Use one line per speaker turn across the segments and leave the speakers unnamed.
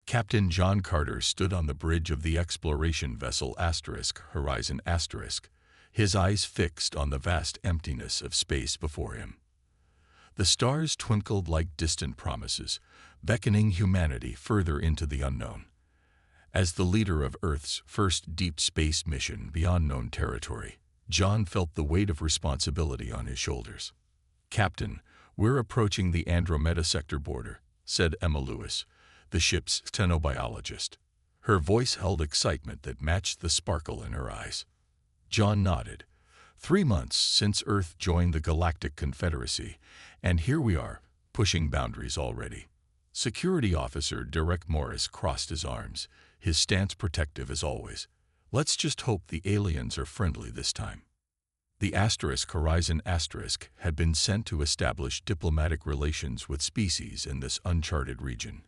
Captain John Carter stood on the bridge of the exploration vessel Horizon, his eyes fixed on the vast emptiness of space before him. The stars twinkled like distant promises, beckoning humanity further into the unknown. As the leader of Earth's first deep space mission beyond known territory, John felt the weight of responsibility on his shoulders. "Captain, we're approaching the Andromeda sector border," said Emma Lewis, the ship's xenobiologist. Her voice held excitement that matched the sparkle in her eyes. John nodded. 3 months since Earth joined the Galactic Confederacy, and here we are, pushing boundaries already. Security Officer Derek Morris crossed his arms, his stance protective as always. "Let's just hope the aliens are friendly this time." The Horizon had been sent to establish diplomatic relations with species in this uncharted region.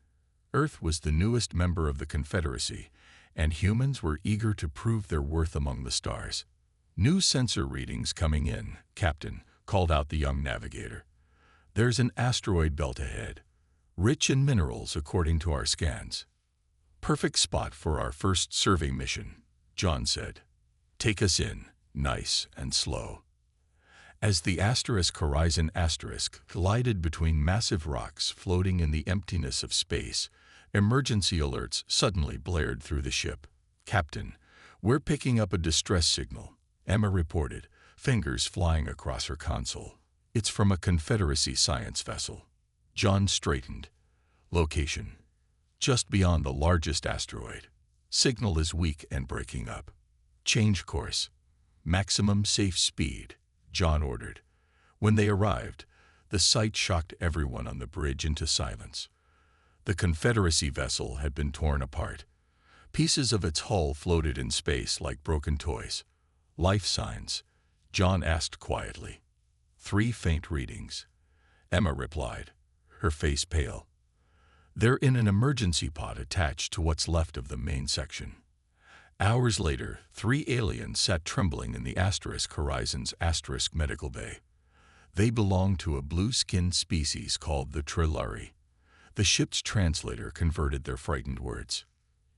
Earth was the newest member of the Confederacy, and humans were eager to prove their worth among the stars. "New sensor readings coming in, Captain," called out the young navigator. "There's an asteroid belt ahead, rich in minerals according to our scans." "Perfect spot for our first survey mission," John said. "Take us in, nice and slow." As the Horizon glided between massive rocks floating in the emptiness of space, emergency alerts suddenly blared through the ship. "Captain, we're picking up a distress signal," Emma reported, fingers flying across her console. "It's from a Confederacy science vessel." John straightened. "Location: just beyond the largest asteroid. Signal is weak and breaking up." "Change course. Maximum safe speed," John ordered. When they arrived, the sight shocked everyone on the bridge into silence. The Confederacy vessel had been torn apart. Pieces of its hull floated in space like broken toys. "Life signs?" John asked quietly. 3 faint readings," Emma replied, her face pale. "They're in an emergency pod attached to what's left of the main section." Hours later, 3 aliens sat trembling in the Horizon's medical bay. They belonged to a blue-skinned species called the Trilari. The ship's translator converted their frightened words.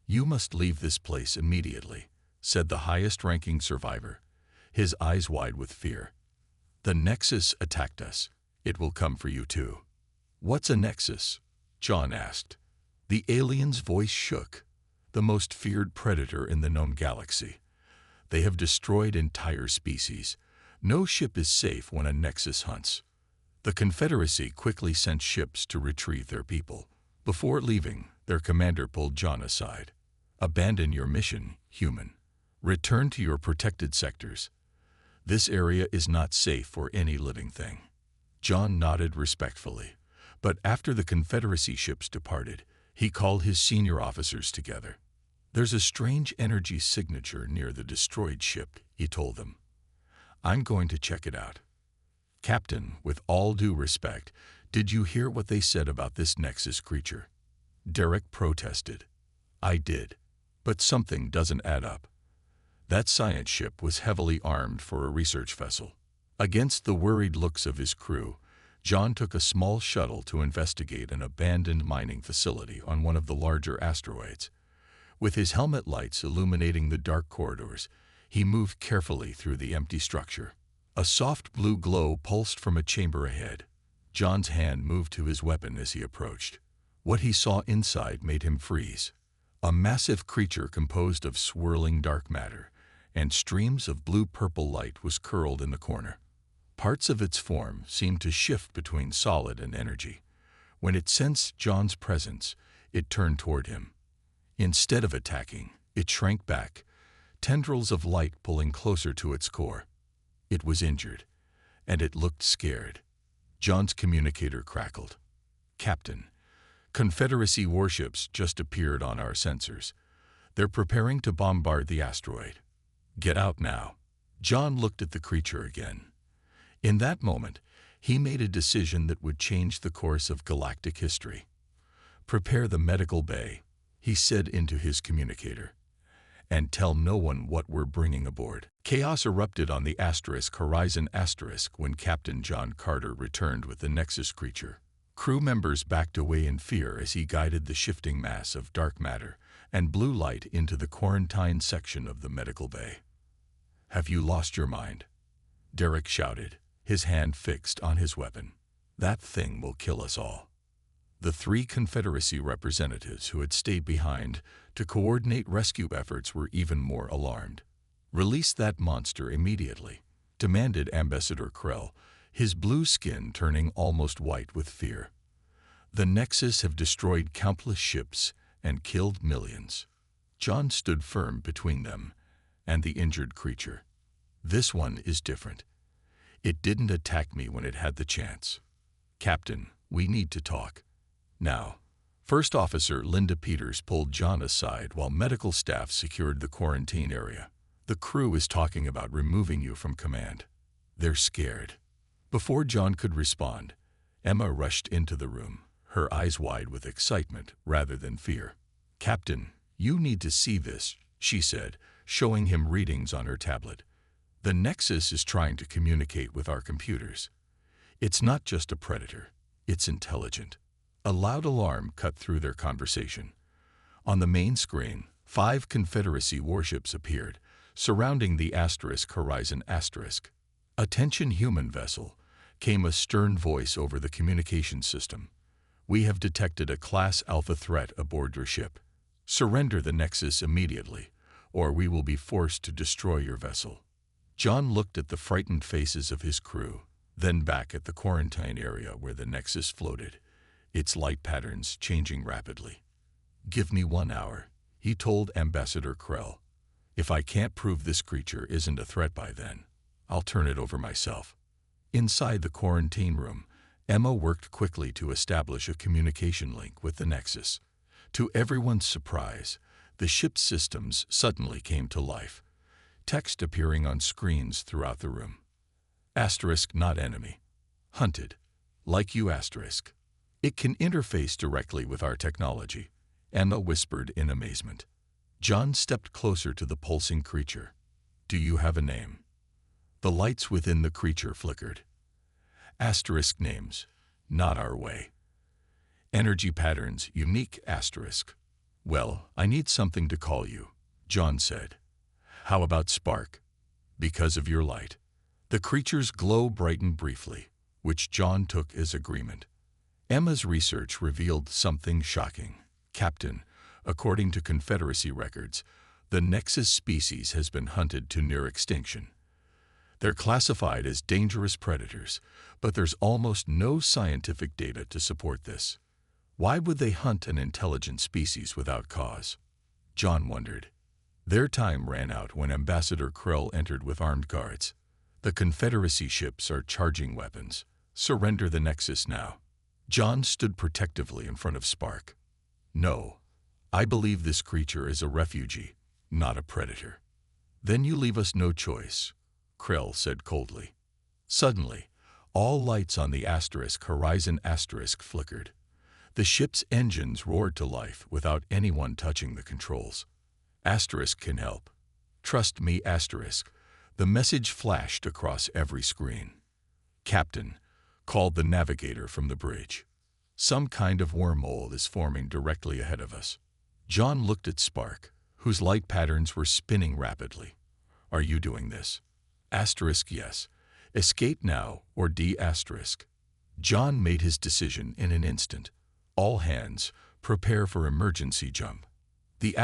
"You must leave this place immediately," said the highest-ranking survivor, his eyes wide with fear. "The Nexus attacked us. It will come for you too." "What's a Nexus?" John asked. The alien's voice shook. "The most feared predator in the known galaxy. They have destroyed entire species. No ship is safe when a Nexus hunts." The Confederacy quickly sent ships to retrieve their people. Before leaving, their commander pulled John aside. "Abandon your mission, human. Return to your protected sectors. This area is not safe for any living thing." John nodded respectfully, but after the Confederacy ships departed, he called his senior officers together. "There's a strange energy signature near the destroyed ship," he told them. "I'm going to check it out." "Captain, with all due respect, did you hear what they said about this Nexus creature?" Derek protested. "I did. But something doesn't add up. That science ship was heavily armed for a research vessel." Against the worried looks of his crew, John took a small shuttle to investigate an abandoned mining facility on one of the larger asteroids. With his helmet lights illuminating the dark corridors, he moved carefully through the empty structure. A soft blue glow pulsed from a chamber ahead. John's hand moved to his weapon as he approached. What he saw inside made him freeze. A massive creature composed of swirling dark matter, and streams of blue-purple light was curled in the corner. Parts of its form seemed to shift between solid and energy. When it sensed John's presence, it turned toward him. Instead of attacking, it shrank back, tendrils of light pulling closer to its core. It was injured, and it looked scared. John's communicator crackled. "Captain, Confederacy warships just appeared on our sensors. They're preparing to bombard the asteroid. Get out now." John looked at the creature again. In that moment, he made a decision that would change the course of galactic history. "Prepare the medical bay," he said into his communicator, "and tell no one what we're bringing aboard." Chaos erupted on the Horizon when Captain John Carter returned with the Nexus creature. Crew members backed away in fear as he guided the shifting mass of dark matter and blue light into the quarantine section of the medical bay. "Have you lost your mind?" Derek shouted, his hand fixed on his weapon. "That thing will kill us all." The 3 Confederacy representatives who had stayed behind to coordinate rescue efforts were even more alarmed. "Release that monster immediately," demanded Ambassador Krell, his blue skin turning almost white with fear. "The Nexus have destroyed countless ships and killed millions." John stood firm between them and the injured creature. "This one is different. It didn't attack me when it had the chance. Captain, we need to talk. Now." First Officer Linda Peters pulled John aside while medical staff secured the quarantine area. "The crew is talking about removing you from command. They're scared." Before John could respond, Emma rushed into the room, her eyes wide with excitement rather than fear. "Captain, you need to see this," she said, showing him readings on her tablet. "The Nexus is trying to communicate with our computers. It's not just a predator, it's intelligent." A loud alarm cut through their conversation. On the main screen, 5 Confederacy warships appeared, surrounding the Horizon *. "Attention human vessel," came a stern voice over the communication system. "We have detected a Class Alpha threat aboard your ship. Surrender the Nexus immediately, or we will be forced to destroy your vessel." John looked at the frightened faces of his crew, then back at the quarantine area where the Nexus floated, its light patterns changing rapidly. "Give me 1 hour," he told Ambassador Krell. "If I can't prove this creature isn't a threat by then, I'll turn it over myself." Inside the quarantine room, Emma worked quickly to establish a communication link with the Nexus. To everyone's surprise, the ship's systems suddenly came to life, text appearing on screens throughout the room. "Not enemy. Hunted. Like you, *. It can interface directly with our technology," Emma whispered in amazement. John stepped closer to the pulsing creature. "Do you have a name?" The lights within the creature flickered. "Names. Not our way. Energy patterns unique. Well, I need something to call you," John said. "How about Spark? Because of your light." The creature's glow brightened briefly, which John took as agreement. Emma's research revealed something shocking. "Captain, according to Confederacy records, the Nexus species has been hunted to near extinction. They're classified as dangerous predators, but there's almost no scientific data to support this. Why would they hunt an intelligent species without cause?" John wondered. Their time ran out when Ambassador Krell entered with armed guards. "The Confederacy ships are charging weapons. Surrender the Nexus now." John stood protectively in front of Spark. "No, I believe this creature is a refugee, not a predator." "Then you leave us no choice," Krell said coldly. Suddenly, all lights on the Horizon * flickered. The ship's engines roared to life without anyone touching the controls. "Can help. Trust me, *. The message flashed across every screen. "Captain," called the navigator from the bridge. "Some kind of wormhole is forming directly ahead of us." John looked at Spark, whose light patterns were spinning rapidly. "Are you doing this?" "Yes. Escape now or D*." John made his decision in an instant. "All hands, prepare for emergency jump." The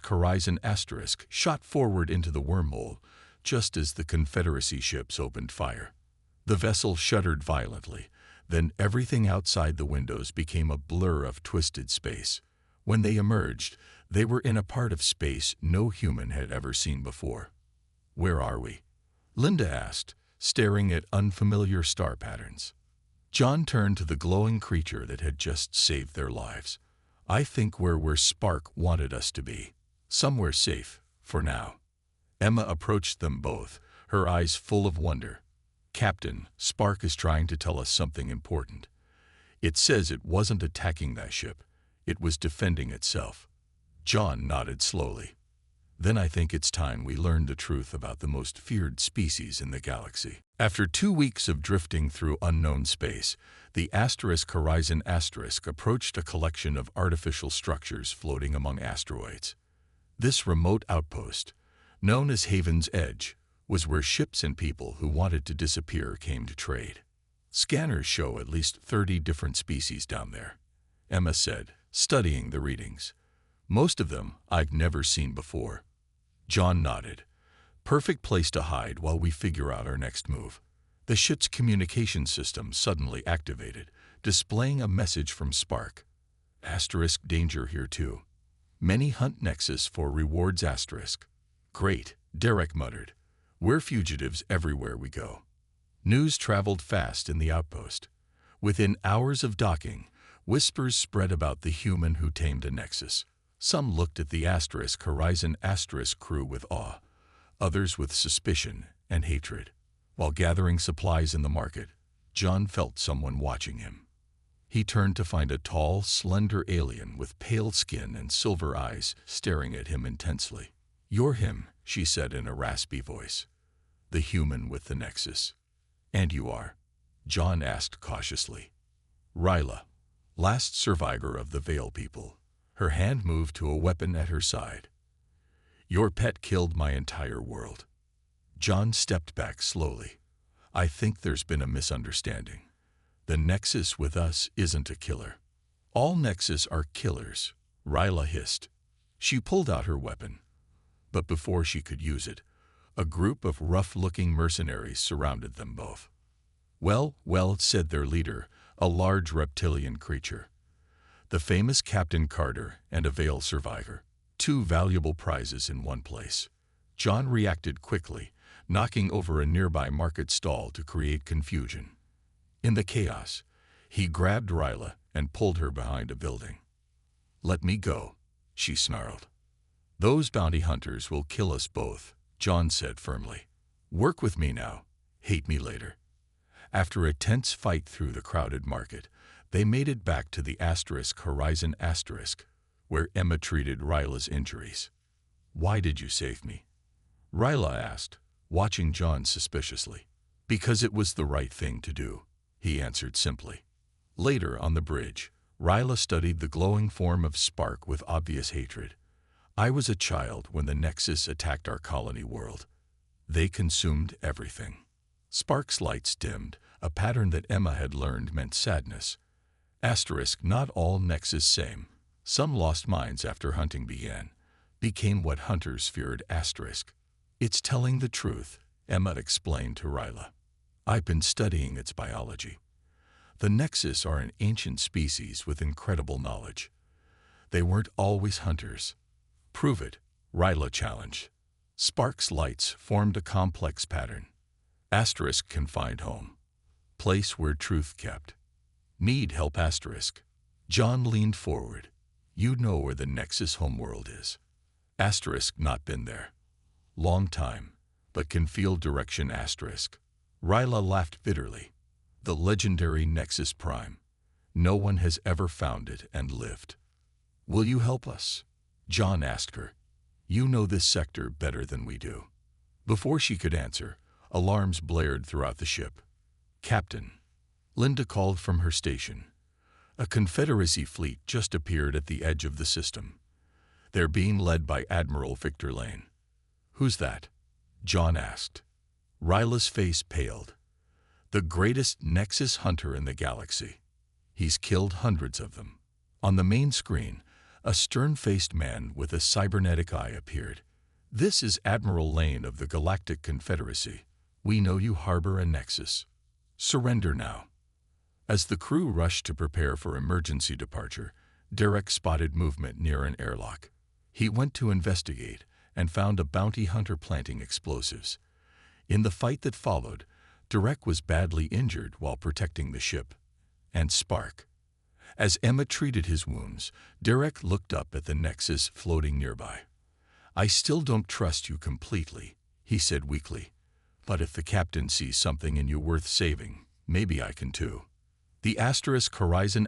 Horizon * shot forward into the wormhole just as the Confederacy ships opened fire. The vessel shuddered violently, then everything outside the windows became a blur of twisted space. When they emerged, they were in a part of space no human had ever seen before. "Where are we?" Linda asked, staring at unfamiliar star patterns. John turned to the glowing creature that had just saved their lives. "I think we're where Spark wanted us to be. Somewhere safe, for now." Emma approached them both, her eyes full of wonder. "Captain, Spark is trying to tell us something important. It says it wasn't attacking that ship. It was defending itself." John nodded slowly. "Then I think it's time we learned the truth about the most feared species in the galaxy." After 2 weeks of drifting through unknown space, the Horizon approached a collection of artificial structures floating among asteroids. This remote outpost, known as Haven's Edge, was where ships and people who wanted to disappear came to trade. Scanners show at least 30 different species down there, Emma said, studying the readings. Most of them I've never seen before. John nodded. Perfect place to hide while we figure out our next move. The ship's communication system suddenly activated, displaying a message from Spark. Danger here too. Many hunt Nexus for rewards. Great, Derek muttered. We're fugitives everywhere we go. News traveled fast in the outpost. Within hours of docking, whispers spread about the human who tamed a Nexus. Some looked at the Horizon crew with awe, others with suspicion and hatred. While gathering supplies in the market, John felt someone watching him. He turned to find a tall, slender alien with pale skin and silver eyes staring at him intensely. "You're him," she said in a raspy voice. "The human with the Nexus." "And you are?" John asked cautiously. "Ryla, last survivor of the Veil people." Her hand moved to a weapon at her side. "Your pet killed my entire world." John stepped back slowly. "I think there's been a misunderstanding. The Nexus with us isn't a killer." "All Nexus are killers," Ryla hissed. She pulled out her weapon. But before she could use it, a group of rough-looking mercenaries surrounded them both. Well, said their leader, a large reptilian creature. The famous Captain Carter and a Veil survivor. 2 valuable prizes in one place. John reacted quickly, knocking over a nearby market stall to create confusion. In the chaos, he grabbed Ryla and pulled her behind a building. "Let me go," she snarled. "Those bounty hunters will kill us both," John said firmly. "Work with me now, hate me later." After a tense fight through the crowded market, they made it back to the Horizon where Emma treated Ryla's injuries. "Why did you save me?" Ryla asked, watching John suspiciously. "Because it was the right thing to do," he answered simply. Later on the bridge, Ryla studied the glowing form of Spark with obvious hatred. "I was a child when the Nexus attacked our colony world. They consumed everything." Spark's lights dimmed, a pattern that Emma had learned meant sadness. Not all Nexus same. Some lost minds after hunting began, became what hunters feared. "It's telling the truth," Emma explained to Ryla. "I've been studying its biology. The Nexus are an ancient species with incredible knowledge. They weren't always hunters." "Prove it," Ryla challenged. Spark's lights formed a complex pattern. Can find home. Place where truth kept. Need help. John leaned forward. "You know where the Nexus homeworld is." "Not been there. Long time, but can feel direction." Ryla laughed bitterly. "The legendary Nexus Prime. No one has ever found it and lived." "Will you help us?" John asked her. "You know this sector better than we do." Before she could answer, alarms blared throughout the ship. "Captain," Linda called from her station. "A Confederacy fleet just appeared at the edge of the system. They're being led by Admiral Victor Lane." "Who's that?" John asked. Ryla's face paled. "The greatest Nexus hunter in the galaxy. He's killed hundreds of them." On the main screen, a stern-faced man with a cybernetic eye appeared. "This is Admiral Lane of the Galactic Confederacy. We know you harbor a Nexus. Surrender now." As the crew rushed to prepare for emergency departure, Derek spotted movement near an airlock. He went to investigate and found a bounty hunter planting explosives. In the fight that followed, Derek was badly injured while protecting the ship. And Spark. As Emma treated his wounds, Derek looked up at the Nexus floating nearby. "I still don't trust you completely," he said weakly. "But if the captain sees something in you worth saving, maybe I can too." The Horizon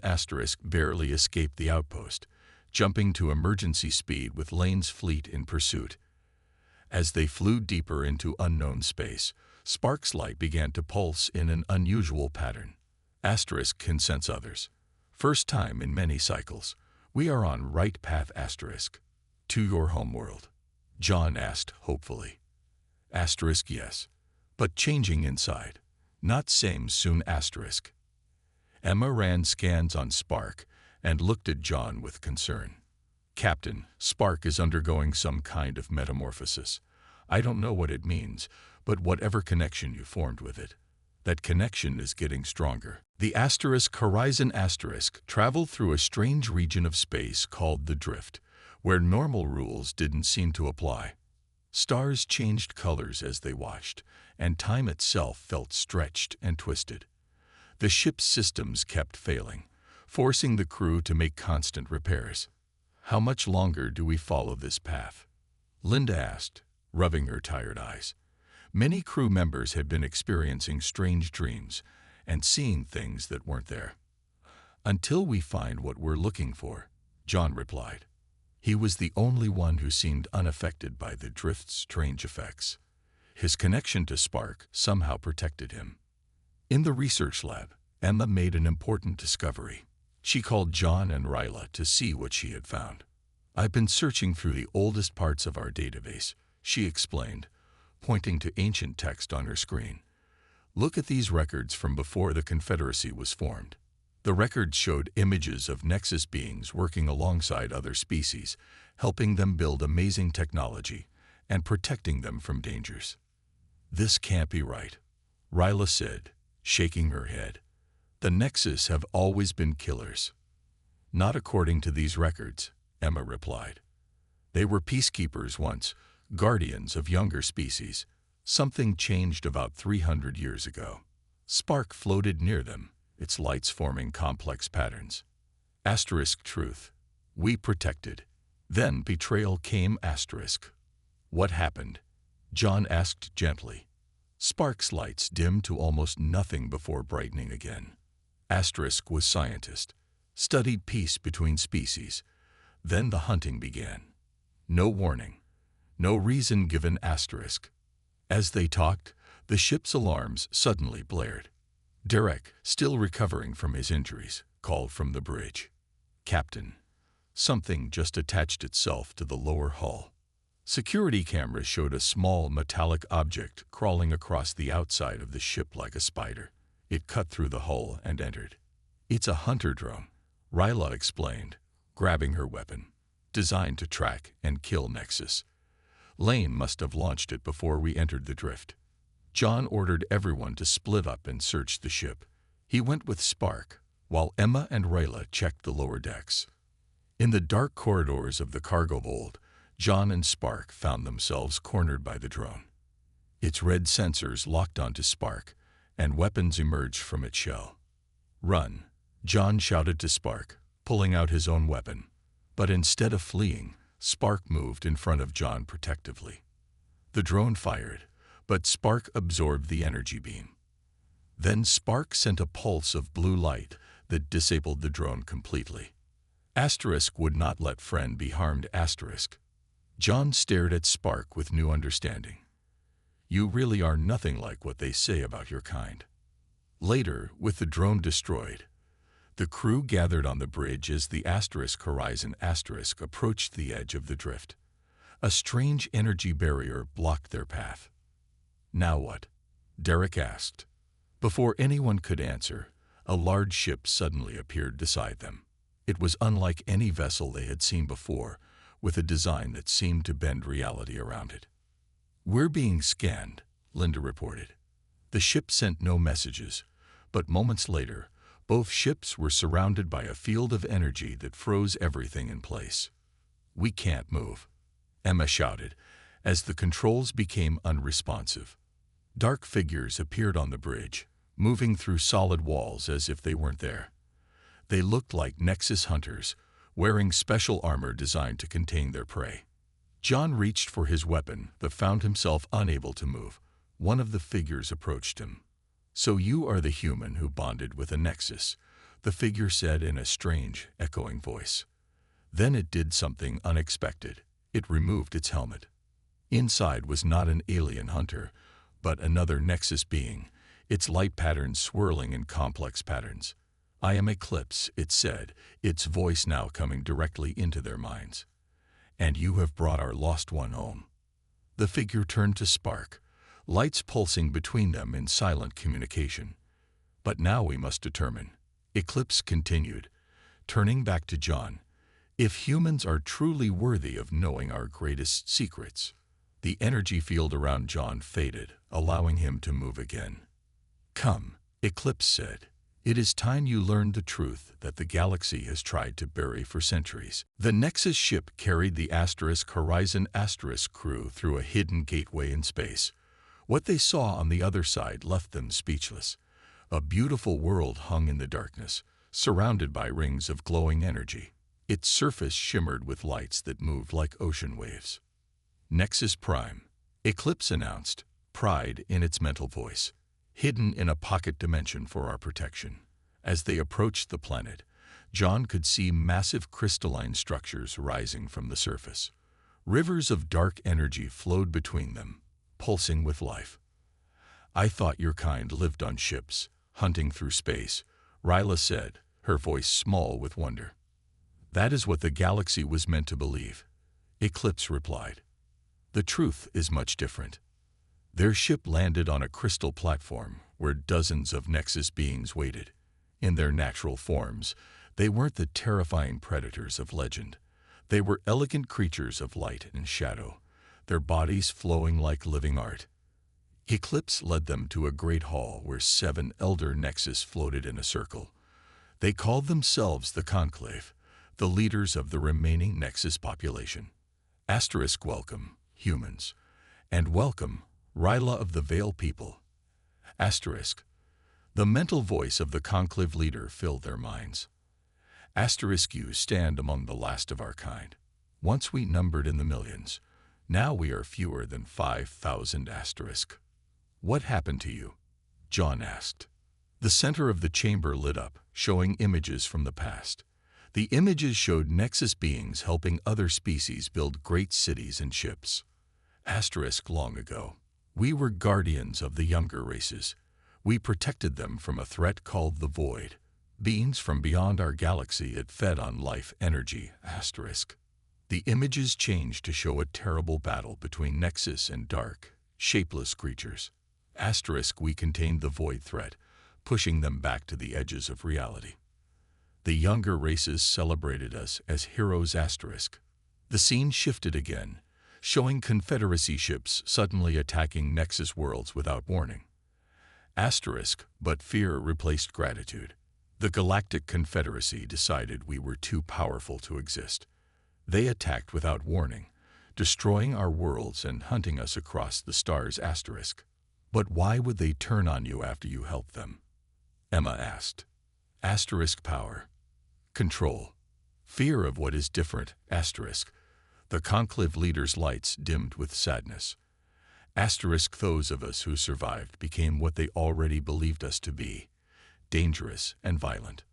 barely escaped the outpost, jumping to emergency speed with Lane's fleet in pursuit. As they flew deeper into unknown space, Spark's light began to pulse in an unusual pattern. Asterisk can sense others. First time in many cycles. We are on right path asterisk. To your homeworld. John asked hopefully. Asterisk yes. But changing inside. Not same soon asterisk. Emma ran scans on Spark and looked at John with concern. Captain, Spark is undergoing some kind of metamorphosis. I don't know what it means, but whatever connection you formed with it, that connection is getting stronger. The asterisk horizon asterisk traveled through a strange region of space called the drift, where normal rules didn't seem to apply. Stars changed colors as they watched, and time itself felt stretched and twisted. The ship's systems kept failing, forcing the crew to make constant repairs. How much longer do we follow this path? Linda asked, rubbing her tired eyes. Many crew members had been experiencing strange dreams and seeing things that weren't there. Until we find what we're looking for, John replied. He was the only one who seemed unaffected by the drift's strange effects. His connection to Spark somehow protected him. In the research lab, Emma made an important discovery. She called John and Ryla to see what she had found. I've been searching through the oldest parts of our database, she explained, pointing to ancient text on her screen. Look at these records from before the Confederacy was formed. The records showed images of Nexus beings working alongside other species, helping them build amazing technology and protecting them from dangers. This can't be right, Ryla said, shaking her head. The Nexus have always been killers. Not according to these records, Emma replied. They were peacekeepers once, guardians of younger species. Something changed about 300 years ago. Spark floated near them, its lights forming complex patterns. Asterisk truth. We protected. Then betrayal came asterisk. What happened? John asked gently. Spark's lights dimmed to almost nothing before brightening again. Asterisk was scientist, studied peace between species. Then the hunting began. No warning. No reason given asterisk. As they talked, the ship's alarms suddenly blared. Derek, still recovering from his injuries, called from the bridge. Captain. Something just attached itself to the lower hull. Security cameras showed a small metallic object crawling across the outside of the ship like a spider. It cut through the hull and entered. It's a hunter drone, Ryla explained, grabbing her weapon, designed to track and kill Nexus. Lane must have launched it before we entered the drift. John ordered everyone to split up and search the ship. He went with Spark, while Emma and Ryla checked the lower decks. In the dark corridors of the cargo hold, John and Spark found themselves cornered by the drone. Its red sensors locked onto Spark, and weapons emerged from its shell. Run, John shouted to Spark, pulling out his own weapon. But instead of fleeing, Spark moved in front of John protectively. The drone fired, but Spark absorbed the energy beam. Then Spark sent a pulse of blue light that disabled the drone completely. Asterisk would not let friend be harmed asterisk. John stared at Spark with new understanding. You really are nothing like what they say about your kind. Later, with the drone destroyed, the crew gathered on the bridge as the asterisk horizon asterisk approached the edge of the drift. A strange energy barrier blocked their path. Now what? Derek asked. Before anyone could answer, a large ship suddenly appeared beside them. It was unlike any vessel they had seen before, with a design that seemed to bend reality around it. We're being scanned, Linda reported. The ship sent no messages, but moments later, both ships were surrounded by a field of energy that froze everything in place. We can't move, Emma shouted, as the controls became unresponsive. Dark figures appeared on the bridge, moving through solid walls as if they weren't there. They looked like Nexus hunters, wearing special armor designed to contain their prey. John reached for his weapon but found himself unable to move. One of the figures approached him. So you are the human who bonded with a Nexus, the figure said in a strange, echoing voice. Then it did something unexpected. It removed its helmet. Inside was not an alien hunter, but another Nexus being, its light patterns swirling in complex patterns. "I am Eclipse," it said, its voice now coming directly into their minds. "And you have brought our lost one home." The figure turned to Spark, lights pulsing between them in silent communication. "But now we must determine," Eclipse continued, turning back to John, "if humans are truly worthy of knowing our greatest secrets." The energy field around John faded, allowing him to move again. "Come," Eclipse said. "It is time you learned the truth that the galaxy has tried to bury for centuries." The Nexus ship carried the Horizon crew through a hidden gateway in space. What they saw on the other side left them speechless. A beautiful world hung in the darkness, surrounded by rings of glowing energy. Its surface shimmered with lights that moved like ocean waves. "Nexus Prime," Eclipse announced, pride in its mental voice, "hidden in a pocket dimension for our protection." As they approached the planet, John could see massive crystalline structures rising from the surface. Rivers of dark energy flowed between them, pulsing with life. "I thought your kind lived on ships, hunting through space," Ryla said, her voice small with wonder. "That is what the galaxy was meant to believe," Eclipse replied. "The truth is much different." Their ship landed on a crystal platform where dozens of Nexus beings waited. In their natural forms, they weren't the terrifying predators of legend. They were elegant creatures of light and shadow, their bodies flowing like living art. Eclipse led them to a great hall where 7 elder Nexus floated in a circle. They called themselves the Conclave, the leaders of the remaining Nexus population. "Welcome, humans, and welcome, Ryla of the Veil people." The mental voice of the Conclave leader filled their minds. "You stand among the last of our kind. Once we numbered in the millions. Now we are fewer than 5,000 *. What happened to you?" John asked. The center of the chamber lit up, showing images from the past. The images showed Nexus beings helping other species build great cities and ships. "Long ago, we were guardians of the younger races. We protected them from a threat called the Void. Beings from beyond our galaxy it fed on life energy. The images changed to show a terrible battle between Nexus and dark, shapeless creatures. We contained the Void threat, pushing them back to the edges of reality. The younger races celebrated us as heroes. The scene shifted again, showing Confederacy ships suddenly attacking Nexus worlds without warning. But fear replaced gratitude. The Galactic Confederacy decided we were too powerful to exist. They attacked without warning, destroying our worlds and hunting us across the stars. But why would they turn on you after you helped them? Emma asked. Power. Control. Fear of what is different. The Conclave leader's lights dimmed with sadness. Those of us who survived became what they already believed us to be, dangerous and violent.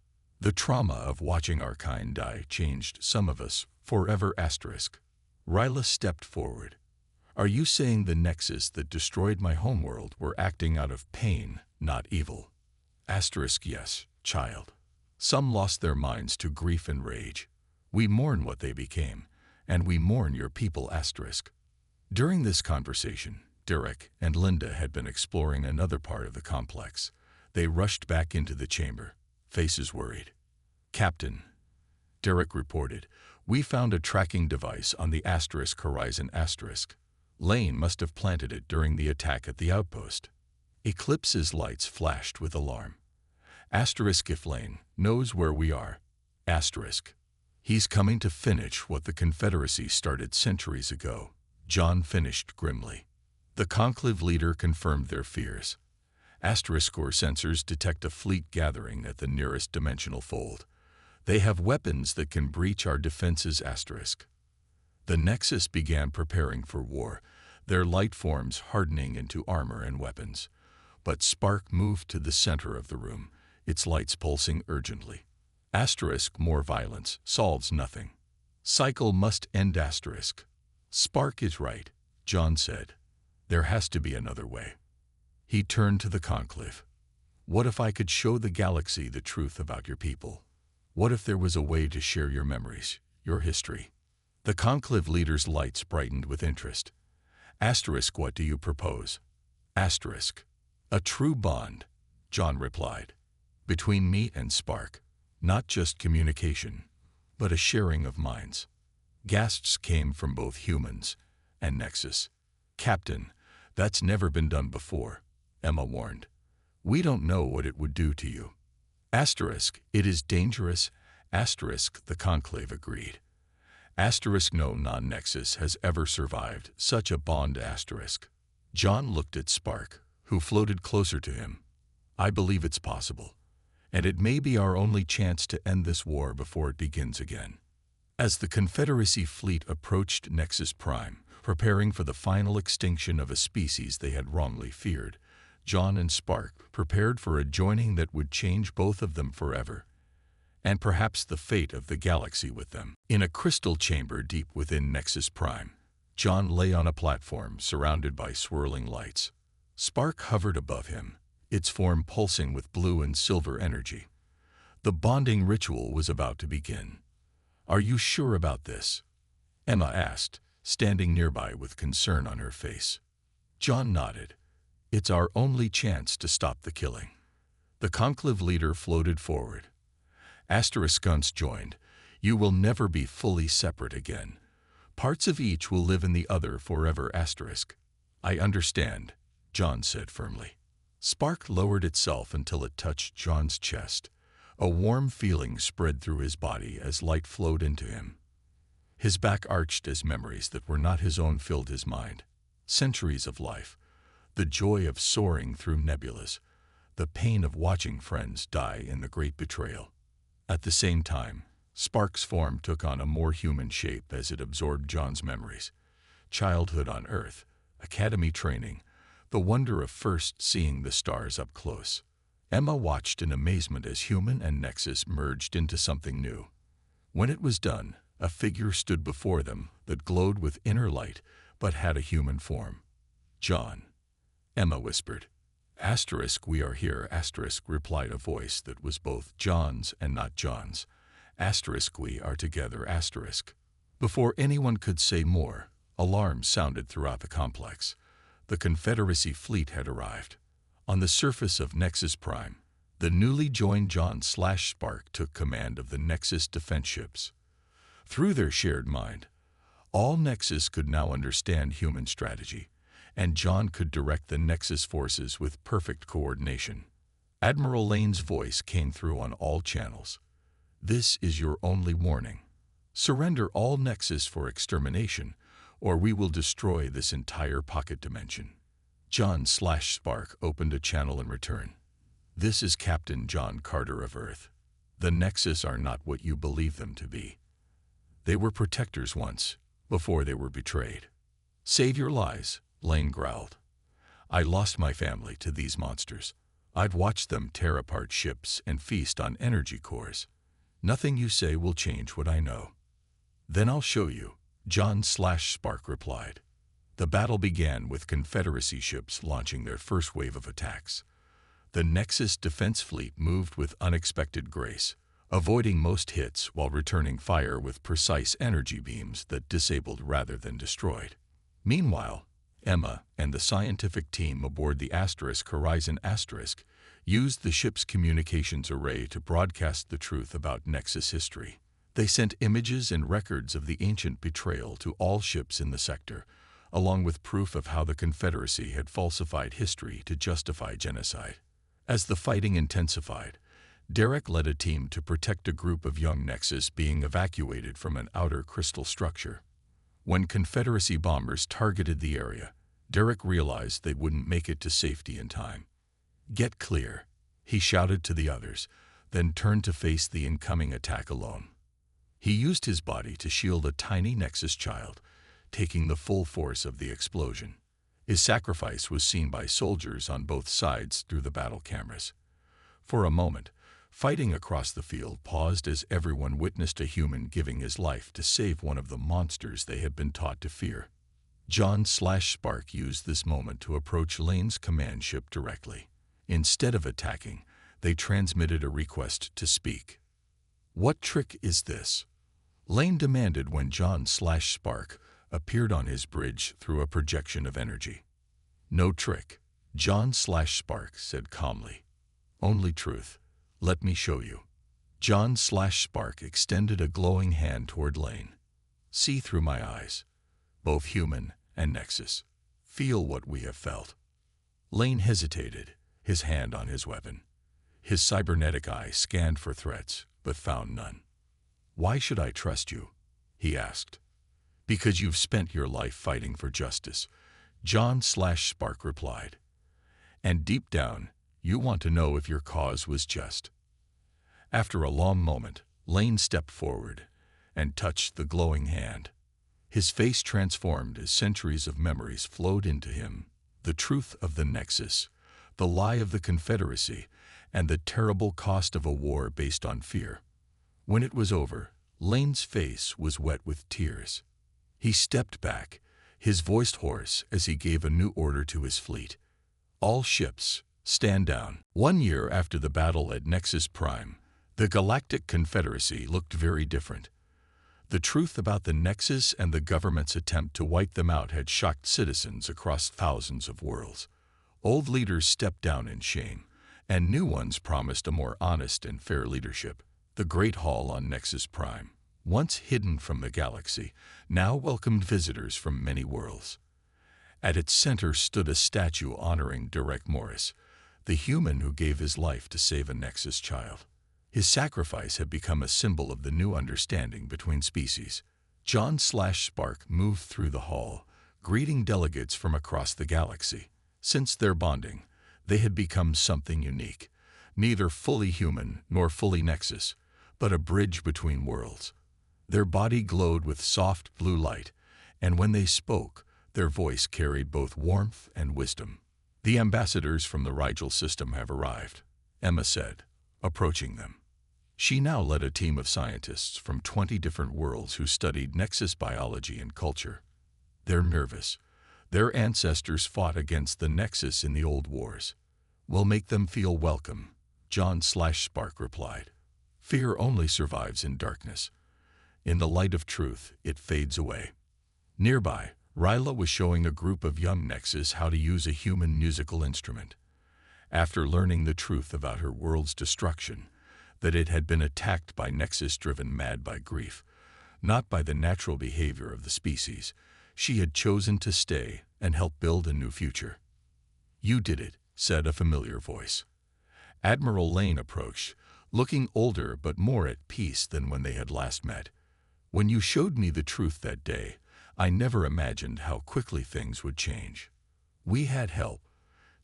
The trauma of watching our kind die changed some of us forever. Ryla stepped forward. Are you saying the Nexus that destroyed my homeworld were acting out of pain, not evil? Yes, child. Some lost their minds to grief and rage. We mourn what they became, and we mourn your people. During this conversation, Derek and Linda had been exploring another part of the complex. They rushed back into the chamber, faces worried. Captain, Derek reported, we found a tracking device on the Horizon. Lane must have planted it during the attack at the outpost. Eclipse's lights flashed with alarm. If Lane knows where we are. He's coming to finish what the Confederacy started centuries ago. John finished grimly. The Conclave leader confirmed their fears. Core sensors detect a fleet gathering at the nearest dimensional fold. They have weapons that can breach our defenses. The Nexus began preparing for war, their light forms hardening into armor and weapons. But Spark moved to the center of the room, its lights pulsing urgently. More violence solves nothing. Cycle must end. Spark is right, John said. There has to be another way. He turned to the conclave. What if I could show the galaxy the truth about your people? What if there was a way to share your memories, your history? The conclave leader's lights brightened with interest. Asterisk, what do you propose? Asterisk. A true bond, John replied. Between me and Spark. Not just communication, but a sharing of minds. Gasps came from both humans and Nexus. Captain, that's never been done before, Emma warned. We don't know what it would do to you. Asterisk, it is dangerous. Asterisk, the conclave agreed. Asterisk, no non-Nexus has ever survived such a bond. Asterisk. John looked at Spark, who floated closer to him. I believe it's possible, and it may be our only chance to end this war before it begins again. As the Confederacy fleet approached Nexus Prime, preparing for the final extinction of a species they had wrongly feared, John and Spark prepared for a joining that would change both of them forever, and perhaps the fate of the galaxy with them. In a crystal chamber deep within Nexus Prime, John lay on a platform surrounded by swirling lights. Spark hovered above him, its form pulsing with blue and silver energy. The bonding ritual was about to begin. Are you sure about this? Emma asked, standing nearby with concern on her face. John nodded. It's our only chance to stop the killing. The conclave leader floated forward. Asterisk Guns joined. You will never be fully separate again. Parts of each will live in the other forever. Asterisk. I understand, John said firmly. Spark lowered itself until it touched John's chest. A warm feeling spread through his body as light flowed into him. His back arched as memories that were not his own filled his mind. Centuries of life. The joy of soaring through nebulas, the pain of watching friends die in the great betrayal. At the same time, Spark's form took on a more human shape as it absorbed John's memories. Childhood on Earth, academy training, the wonder of first seeing the stars up close. Emma watched in amazement as human and Nexus merged into something new. When it was done, a figure stood before them that glowed with inner light but had a human form. John. Emma whispered. Asterisk, we are here. Asterisk, replied a voice that was both John's and not John's. Asterisk, we are together. Asterisk. Before anyone could say more, alarms sounded throughout the complex. The Confederacy fleet had arrived. On the surface of Nexus Prime, the newly joined John/Spark took command of the Nexus defense ships. Through their shared mind, all Nexus could now understand human strategy, and John could direct the Nexus forces with perfect coordination. Admiral Lane's voice came through on all channels. This is your only warning. Surrender all Nexus for extermination, or we will destroy this entire pocket dimension. John/Spark opened a channel in return. This is Captain John Carter of Earth. The Nexus are not what you believe them to be. They were protectors once, before they were betrayed. Save your lies, Lane growled. I lost my family to these monsters. I'd watched them tear apart ships and feast on energy cores. Nothing you say will change what I know. Then I'll show you, John/Spark replied. The battle began with Confederacy ships launching their first wave of attacks. The Nexus defense fleet moved with unexpected grace, avoiding most hits while returning fire with precise energy beams that disabled rather than destroyed. Meanwhile, Emma and the scientific team aboard the Horizon used the ship's communications array to broadcast the truth about Nexus history. They sent images and records of the ancient betrayal to all ships in the sector, along with proof of how the Confederacy had falsified history to justify genocide. As the fighting intensified, Derek led a team to protect a group of young Nexus being evacuated from an outer crystal structure. When Confederacy bombers targeted the area, Derek realized they wouldn't make it to safety in time. Get clear, he shouted to the others, then turned to face the incoming attack alone. He used his body to shield a tiny Nexus child, taking the full force of the explosion. His sacrifice was seen by soldiers on both sides through the battle cameras. For a moment, fighting across the field paused as everyone witnessed a human giving his life to save one of the monsters they had been taught to fear. John/Spark used this moment to approach Lane's command ship directly. Instead of attacking, they transmitted a request to speak. "What trick is this?" Lane demanded when John/Spark appeared on his bridge through a projection of energy. "No trick," John/Spark said calmly. "Only truth. Let me show you." John/Spark extended a glowing hand toward Lane. "See through my eyes, both human and Nexus. Feel what we have felt." Lane hesitated, his hand on his weapon. His cybernetic eye scanned for threats, but found none. "Why should I trust you?" he asked. "Because you've spent your life fighting for justice," John/Spark replied. "And deep down, you want to know if your cause was just." After a long moment, Lane stepped forward and touched the glowing hand. His face transformed as centuries of memories flowed into him. The truth of the Nexus, the lie of the Confederacy, and the terrible cost of a war based on fear. When it was over, Lane's face was wet with tears. He stepped back, his voice hoarse as he gave a new order to his fleet. "All ships, stand down." 1 year after the battle at Nexus Prime, the Galactic Confederacy looked very different. The truth about the Nexus and the government's attempt to wipe them out had shocked citizens across thousands of worlds. Old leaders stepped down in shame, and new ones promised a more honest and fair leadership. The Great Hall on Nexus Prime, once hidden from the galaxy, now welcomed visitors from many worlds. At its center stood a statue honoring Derek Morris, the human who gave his life to save a Nexus child. His sacrifice had become a symbol of the new understanding between species. John/Spark moved through the hall, greeting delegates from across the galaxy. Since their bonding, they had become something unique, neither fully human nor fully Nexus, but a bridge between worlds. Their body glowed with soft blue light, and when they spoke, their voice carried both warmth and wisdom. "The ambassadors from the Rigel system have arrived," Emma said, approaching them. She now led a team of scientists from 20 different worlds who studied Nexus biology and culture. "They're nervous. Their ancestors fought against the Nexus in the old wars. We'll make them feel welcome," John/Spark replied. "Fear only survives in darkness. In the light of truth, it fades away." Nearby, Ryla was showing a group of young Nexus how to use a human musical instrument. After learning the truth about her world's destruction, that it had been attacked by Nexus driven mad by grief, not by the natural behavior of the species, she had chosen to stay and help build a new future. "You did it," said a familiar voice. Admiral Lane approached, looking older but more at peace than when they had last met. "When you showed me the truth that day, I never imagined how quickly things would change." "We had help,"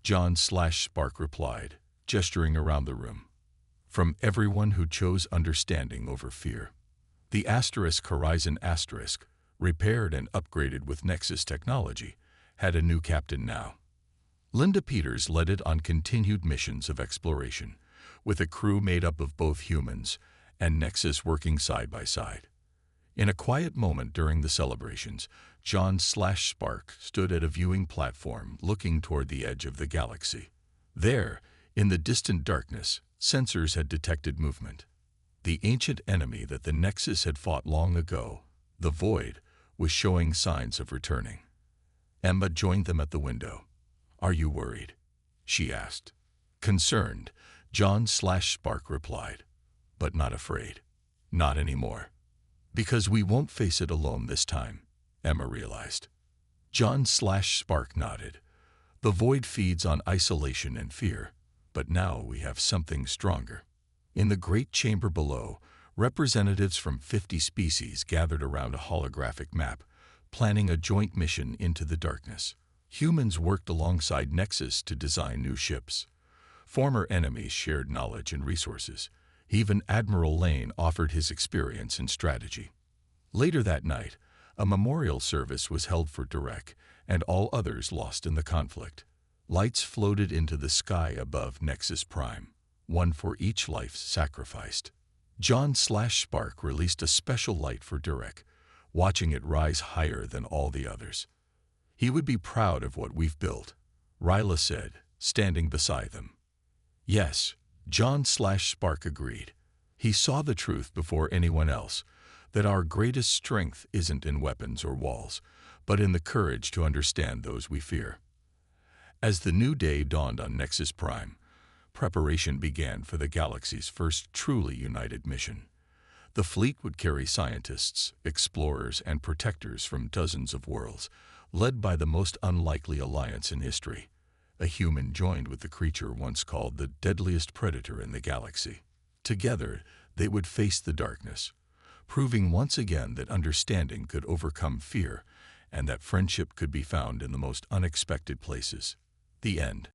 John/Spark replied, gesturing around the room. "From everyone who chose understanding over fear." The Horizon Asterisk, repaired and upgraded with Nexus technology, had a new captain now. Linda Peters led it on continued missions of exploration, with a crew made up of both humans and Nexus working side by side. In a quiet moment during the celebrations, John/Spark stood at a viewing platform looking toward the edge of the galaxy. There, in the distant darkness, sensors had detected movement. The ancient enemy that the Nexus had fought long ago, the Void, was showing signs of returning. Emma joined them at the window. "Are you worried?" she asked. "Concerned," John/Spark replied, "but not afraid. Not anymore. Because we won't face it alone this time," Emma realized. John/Spark nodded. "The Void feeds on isolation and fear, but now we have something stronger." In the great chamber below, representatives from 50 species gathered around a holographic map, planning a joint mission into the darkness. Humans worked alongside Nexus to design new ships. Former enemies shared knowledge and resources. Even Admiral Lane offered his experience and strategy. Later that night, a memorial service was held for Derek and all others lost in the conflict. Lights floated into the sky above Nexus Prime, one for each life sacrificed. John/Spark released a special light for Derek, watching it rise higher than all the others. He would be proud of what we've built, Ryla said, standing beside them. Yes, John/Spark agreed. He saw the truth before anyone else, that our greatest strength isn't in weapons or walls, but in the courage to understand those we fear. As the new day dawned on Nexus Prime, preparation began for the galaxy's first truly united mission. The fleet would carry scientists, explorers, and protectors from dozens of worlds, led by the most unlikely alliance in history, a human joined with the creature once called the deadliest predator in the galaxy. Together, they would face the darkness, proving once again that understanding could overcome fear and that friendship could be found in the most unexpected places. The end.